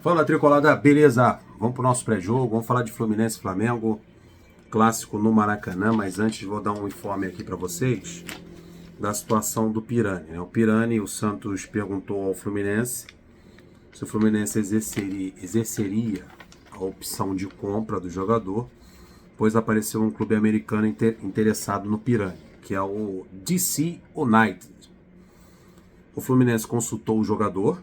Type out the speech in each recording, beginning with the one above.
Fala, Tricolada, beleza? Vamos pro nosso pré-jogo, vamos falar de Fluminense e Flamengo, clássico no Maracanã, mas antes vou dar um informe aqui para vocês da situação do Pirani, né? O Pirani, o Santos perguntou ao Fluminense se o Fluminense exerceria a opção de compra do jogador, pois apareceu um clube americano interessado no Pirani, que é o DC United. O Fluminense consultou o jogador,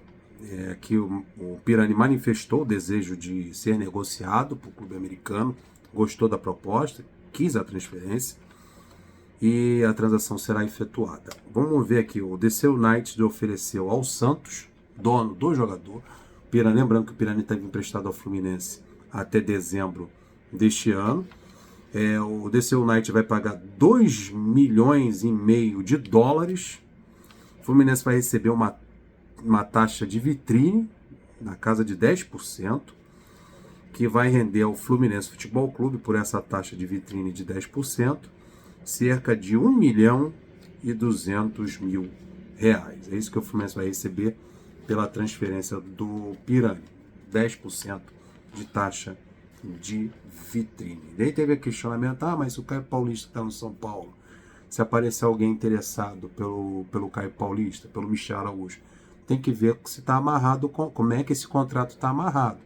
que o Pirani manifestou o desejo de ser negociado para o clube americano, gostou da proposta, quis a transferência e a transação será efetuada. Vamos ver aqui, o DC United ofereceu ao Santos, dono do jogador, Pirani, lembrando que o Pirani estava emprestado ao Fluminense até dezembro deste ano. O DC United vai pagar 2,5 milhões de dólares. O Fluminense vai receber uma taxa de vitrine na casa de 10%, que vai render ao Fluminense Futebol Clube, por essa taxa de vitrine de 10%, cerca de 1.200.000 reais. É isso que o Fluminense vai receber pela transferência do Pirani, 10% de taxa de vitrine. Daí teve o questionamento, mas o Caio Paulista está no São Paulo, se aparecer alguém interessado pelo Caio Paulista, pelo Michel Araújo, tem que ver se está amarrado, como é que esse contrato está amarrado.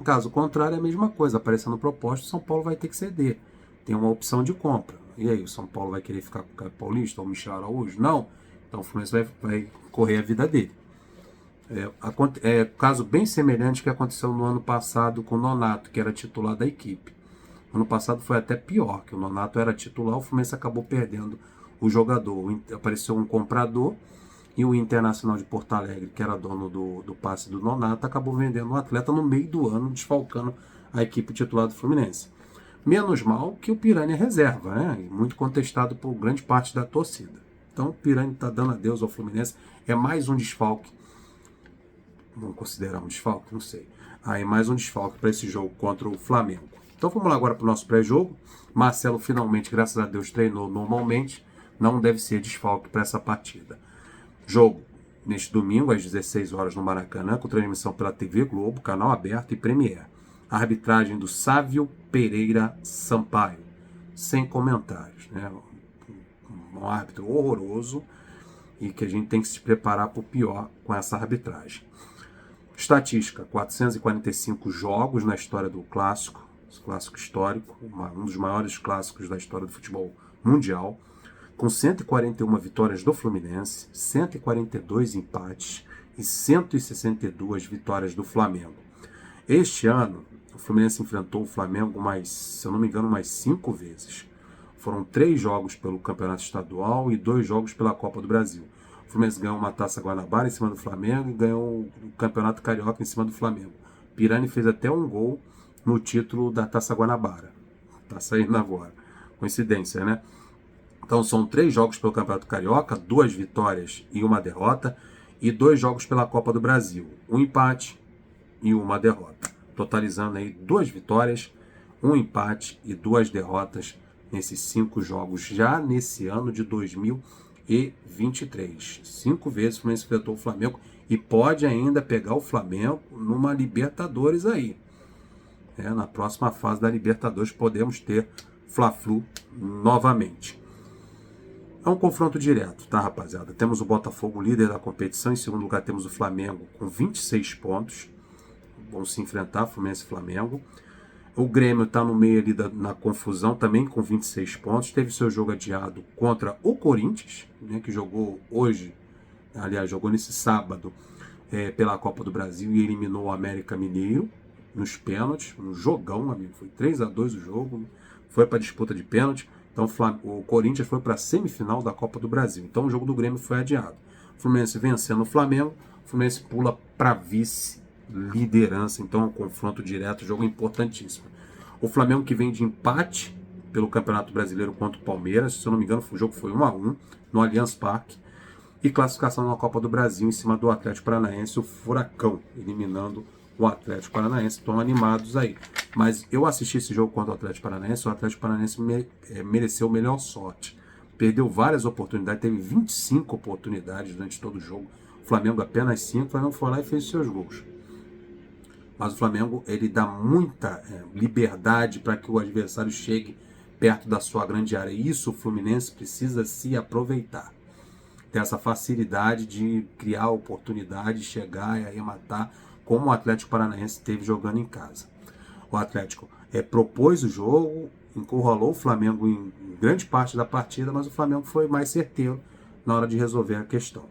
Caso contrário, é a mesma coisa, aparecendo proposta, o São Paulo vai ter que ceder. Tem uma opção de compra. E aí, o São Paulo vai querer ficar com o Caio Paulista ou o Michel Araújo? Não. Então o Fluminense vai correr a vida dele. Caso bem semelhante que aconteceu no ano passado com o Nonato, que era titular da equipe. Ano passado foi até pior, que o Nonato era titular, o Fluminense acabou perdendo o jogador. Apareceu um comprador e o Internacional de Porto Alegre, que era dono do passe do Nonato, acabou vendendo um atleta no meio do ano, desfalcando a equipe titular do Fluminense. Menos mal que o Pirani é reserva, né? Muito contestado por grande parte da torcida. Então o Pirani está dando adeus ao Fluminense. É mais um desfalque. Vamos considerar um desfalque? Não sei. É mais um desfalque para esse jogo contra o Flamengo. Então vamos lá agora para o nosso pré-jogo. Marcelo finalmente, graças a Deus, treinou normalmente. Não deve ser desfalque para essa partida. Jogo neste domingo, às 16 horas no Maracanã, com transmissão pela TV Globo, canal aberto e Premiere. A arbitragem do Sávio Pereira Sampaio. Sem comentários, né? Um árbitro horroroso e que a gente tem que se preparar para o pior com essa arbitragem. Estatística, 445 jogos na história do clássico histórico, um dos maiores clássicos da história do futebol mundial, com 141 vitórias do Fluminense, 142 empates e 162 vitórias do Flamengo. Este ano, o Fluminense enfrentou o Flamengo se eu não me engano, mais 5 vezes. Foram 3 jogos pelo Campeonato Estadual e 2 jogos pela Copa do Brasil. O Fluminense ganhou uma Taça Guanabara em cima do Flamengo e ganhou o Campeonato Carioca em cima do Flamengo. Pirani fez até um gol no título da Taça Guanabara. Tá saindo agora. Coincidência, né? Então são 3 jogos pelo Campeonato Carioca, 2 vitórias e 1 derrota, e 2 jogos pela Copa do Brasil, 1 empate e 1 derrota. Totalizando aí 2 vitórias, 1 empate e 2 derrotas nesses 5 jogos, já nesse ano de 2023. 5 vezes o Fluminense enfrentou o Flamengo e pode ainda pegar o Flamengo numa Libertadores aí. Na próxima fase da Libertadores podemos ter Fla-Flu novamente. É um confronto direto, tá, rapaziada? Temos o Botafogo, líder da competição. Em segundo lugar, temos o Flamengo com 26 pontos. Vão se enfrentar, Fluminense e Flamengo. O Grêmio está no meio ali na confusão, também com 26 pontos. Teve seu jogo adiado contra o Corinthians, né, que jogou hoje, aliás, jogou nesse sábado pela Copa do Brasil e eliminou o América Mineiro nos pênaltis. Um jogão, amigo. Foi 3-2 o jogo. Foi para disputa de pênalti. Então o Corinthians foi para a semifinal da Copa do Brasil. Então o jogo do Grêmio foi adiado. O Fluminense vencendo o Flamengo, o Fluminense pula para vice-liderança. Então é um confronto direto, jogo importantíssimo. O Flamengo que vem de empate pelo Campeonato Brasileiro contra o Palmeiras, se eu não me engano o jogo foi 1-1 no Allianz Parque. E classificação na Copa do Brasil em cima do Atlético Paranaense, o Furacão, eliminando o Atlético Paranaense. Estão animados aí. Mas eu assisti esse jogo contra o Atlético Paranaense, o Atlético Paranaense mereceu melhor sorte. Perdeu várias oportunidades, teve 25 oportunidades durante todo o jogo. O Flamengo apenas 5, o Flamengo foi lá e fez seus gols. Mas o Flamengo, ele dá muita liberdade para que o adversário chegue perto da sua grande área. E isso o Fluminense precisa se aproveitar. Ter essa facilidade de criar oportunidade, chegar e arrematar, como o Atlético Paranaense teve jogando em casa. O Atlético propôs o jogo, encurralou o Flamengo em grande parte da partida, mas o Flamengo foi mais certeiro na hora de resolver a questão.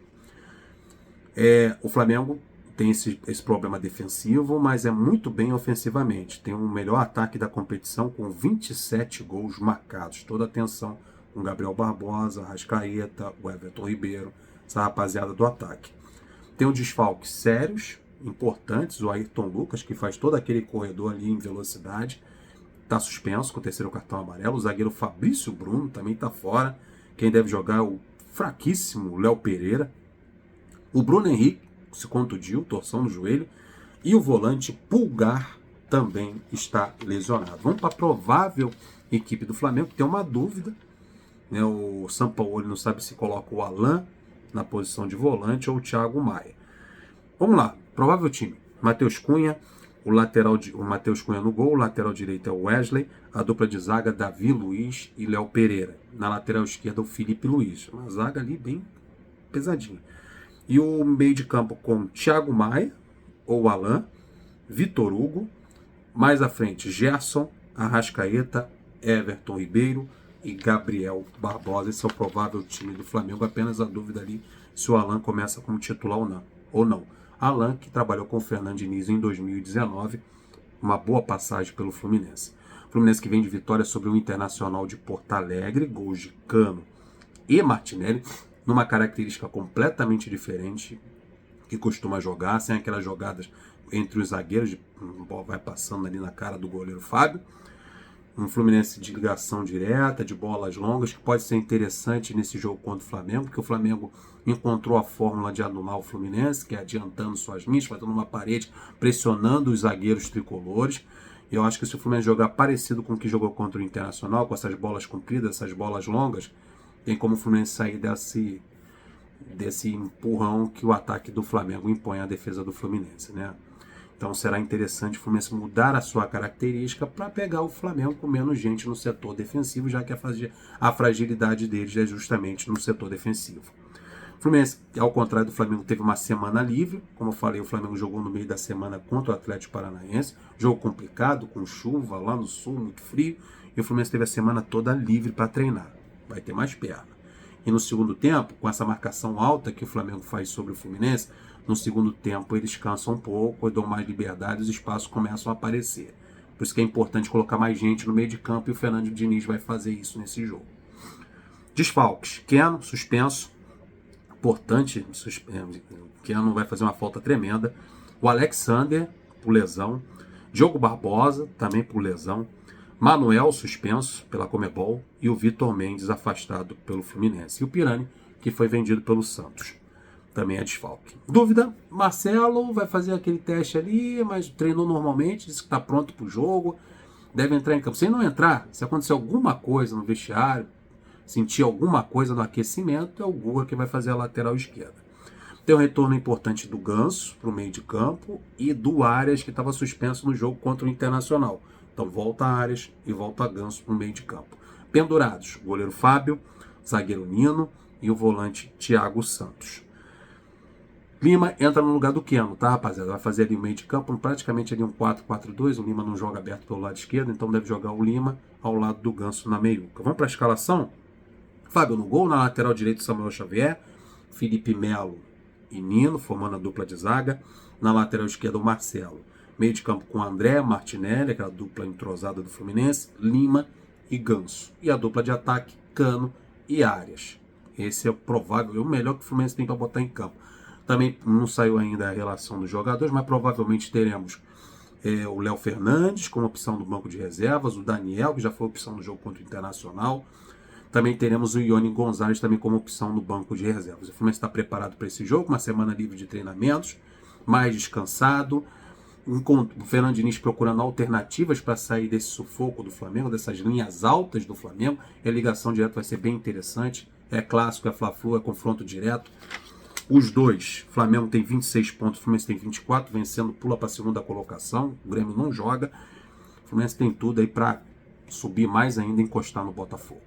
O Flamengo tem esse problema defensivo, mas é muito bem ofensivamente. Tem o melhor ataque da competição com 27 gols marcados. Toda a atenção com Gabriel Barbosa, Arrascaeta, o Everton Ribeiro, essa rapaziada do ataque. Tem um desfalques sérios, importantes, o Ayrton Lucas, que faz todo aquele corredor ali em velocidade, está suspenso com o terceiro cartão amarelo. O zagueiro Fabrício Bruno também está fora. Quem deve jogar é o fraquíssimo Léo Pereira. O Bruno Henrique se contundiu, torção no joelho. E o volante Pulgar também está lesionado. Vamos para a provável equipe do Flamengo, que tem uma dúvida. O Sampaoli não sabe se coloca o Alan na posição de volante ou o Thiago Maia. Vamos lá, provável time. Matheus Cunha, o Matheus Cunha no gol, o lateral direito é o Wesley, a dupla de zaga Davi Luiz e Léo Pereira. Na lateral esquerda o Felipe Luiz, uma zaga ali bem pesadinha. E o meio de campo com Thiago Maia, ou Alan, Vitor Hugo, mais à frente Gerson, Arrascaeta, Everton Ribeiro e Gabriel Barbosa. Esse é o provável time do Flamengo, apenas a dúvida ali se o Alan começa como titular ou não. Alan, que trabalhou com o Fernando Diniz em 2019, uma boa passagem pelo Fluminense. Fluminense que vem de vitória sobre o Internacional de Porto Alegre, gols de Cano e Martinelli, numa característica completamente diferente que costuma jogar, sem aquelas jogadas entre os zagueiros, a bola vai passando ali na cara do goleiro Fábio. Um Fluminense de ligação direta, de bolas longas, que pode ser interessante nesse jogo contra o Flamengo, porque o Flamengo encontrou a fórmula de anular o Fluminense, que é adiantando suas linhas, fazendo uma parede, pressionando os zagueiros tricolores. E eu acho que se o Fluminense jogar parecido com o que jogou contra o Internacional, com essas bolas compridas, essas bolas longas, tem como o Fluminense sair desse empurrão que o ataque do Flamengo impõe à defesa do Fluminense, né? Então será interessante o Fluminense mudar a sua característica para pegar o Flamengo com menos gente no setor defensivo, já que a fragilidade deles é justamente no setor defensivo. O Fluminense, ao contrário do Flamengo, teve uma semana livre. Como eu falei, o Flamengo jogou no meio da semana contra o Atlético Paranaense. Jogo complicado, com chuva lá no sul, muito frio. E o Fluminense teve a semana toda livre para treinar. Vai ter mais perna. E no segundo tempo, com essa marcação alta que o Flamengo faz sobre o Fluminense, no segundo tempo eles cansam um pouco, dão mais liberdade, os espaços começam a aparecer. Por isso que é importante colocar mais gente no meio de campo e o Fernando Diniz vai fazer isso nesse jogo. Desfalques. Keno, suspenso. Importante, Keno vai fazer uma falta tremenda. O Alexander, por lesão. Diogo Barbosa, também por lesão. Manuel, suspenso pela Comebol. E o Vitor Mendes, afastado pelo Fluminense. E o Pirani, que foi vendido pelo Santos. Também é desfalque. Dúvida, Marcelo vai fazer aquele teste ali, mas treinou normalmente, disse que está pronto para o jogo, deve entrar em campo. Se não entrar, se acontecer alguma coisa no vestiário, sentir alguma coisa no aquecimento, é o Guga que vai fazer a lateral esquerda. Tem um retorno importante do Ganso para o meio de campo e do Arias, que estava suspenso no jogo contra o Internacional. Então volta Arias e volta Ganso para o meio de campo. Pendurados, o goleiro Fábio, zagueiro Nino e o volante Thiago Santos. Lima entra no lugar do Keno, tá, rapaziada? Vai fazer ali o meio de campo, praticamente ali um 4-4-2. O Lima não joga aberto pelo lado esquerdo, então deve jogar o Lima ao lado do Ganso na meiuca. Vamos para a escalação? Fábio no gol, na lateral direito Samuel Xavier, Felipe Melo e Nino, formando a dupla de zaga. Na lateral esquerda o Marcelo. Meio de campo com André, Martinelli, aquela dupla entrosada do Fluminense, Lima e Ganso. E a dupla de ataque, Cano e Arias. Esse é o provável, o melhor que o Fluminense tem para botar em campo. Também não saiu ainda a relação dos jogadores, mas provavelmente teremos o Léo Fernandes como opção do banco de reservas, o Daniel, que já foi opção no jogo contra o Internacional. Também teremos o Ione Gonzalez também como opção no banco de reservas. O Fluminense está preparado para esse jogo, uma semana livre de treinamentos, mais descansado. O Fernando Diniz procurando alternativas para sair desse sufoco do Flamengo, dessas linhas altas do Flamengo. A ligação direta vai ser bem interessante. É clássico, é Fla-Flu, é confronto direto. Os dois, Flamengo tem 26 pontos, Fluminense tem 24, vencendo, pula para a segunda colocação, o Grêmio não joga, o Fluminense tem tudo aí para subir mais ainda e encostar no Botafogo.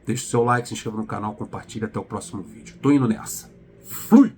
Deixe o seu like, se inscreva no canal, compartilhe, até o próximo vídeo. Tô indo nessa. Fui!